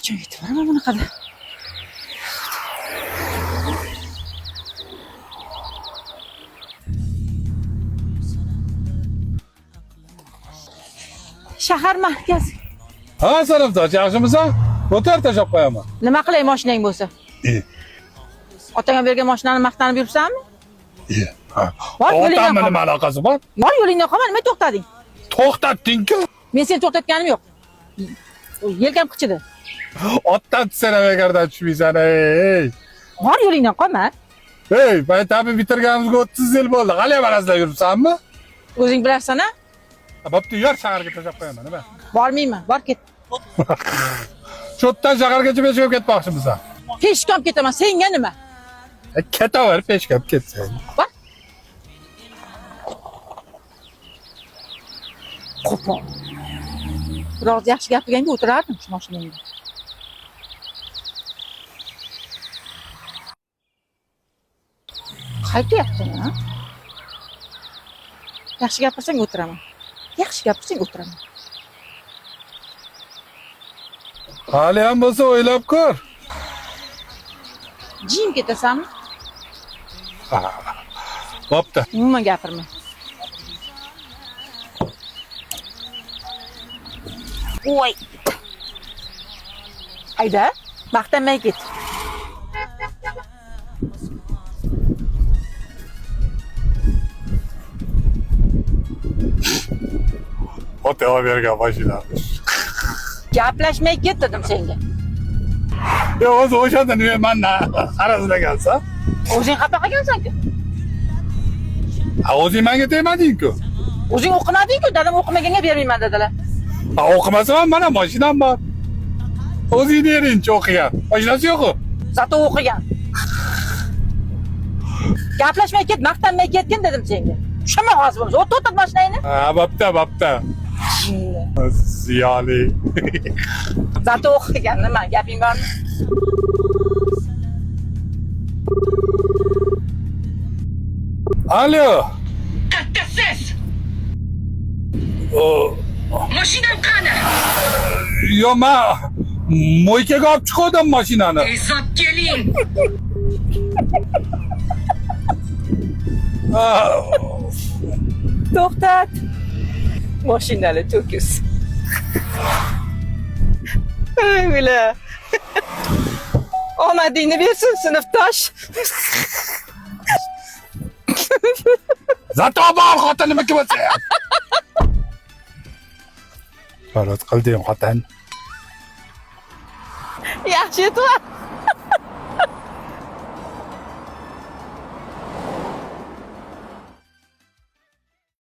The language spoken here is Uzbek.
Qachon yetib boraman bunaqada? Shahar markazi. Ha, Sanamtosh, yaxshimisan? O'tar tashab qo'yaman. Nima qilay mashinang bo'lsa? Otangga bergan mashinani maqtanib yuribsanmi? Ha. Bor, yo'lingdan Otamni qolma. nima aloqasi bor? Bor yo'lingdan qolma, nima to'xtading? To'xtatding-ku. Men seni to'xtatganim yo'q. Yelkam qichidi. Otdan tushsana bekardan tushmaysan, ey. Bor yo'lingdan qolma. Ey, maktabni bitirganimizga 30 yil bo'ldi. Hali ham arasida yuribsanmi? O'zing bilarsan-a? Bo'pti, yur shaharga tashab qo'yaman, nima? Bormayman, bor ket. Cho'tdan shahargacha peshkab ketmoqchimisan? Peshkom ketaman, senga nima? Ketaver, peshkab ketsang. Bor. Qo'pol. Biroz yaxshi gapirganga o'tirardim shu mashinangda. Qaytyapsan, ha? Yaxshi gapirsang o'tiraman. Yaxshi gapirsang o'tiraman. Hali ham bo'lsa o'ylab ko'r. Jim ketasanmi? Bo'pti. Umuman gapirma. Voy. Hayda, maqtanmay ket. Otega bergan mashinamiz. Gaplashmay ket dedim senga. Yo, o'zi o'shanda nima mendan arazlagansan? O'zing xafa qilgansan-ku. Ha, o'zing menga tegmading-ku. O'zing o'qimading-ku, dadam o'qimaganga bermayman dedilar. Ha, o'qimasam ham mana mashinam bor. O'zing erinchi o'qigan. Mashinasi yo'q-ku. Zato o'qigan. Gaplashmay ket, maqtanmay ketgin dedim senga. Tushunma hozir bo'lsa, to'xtat mashinangni. Ha, bo'pti. Ziyoli. Zato o'qigan, nima gaping bormi? Alo. Katta ses! Mashinam qani? Yo, men mo'ykaga olib chiqdim mashinani. Zot keling. To'xtat. Mashinali to'kis. Ey ula. Omadingni bersin sinfdosh. Zato bor xotinimniki bo'lsa. Faraz qilding xotin. Yaxshi yetib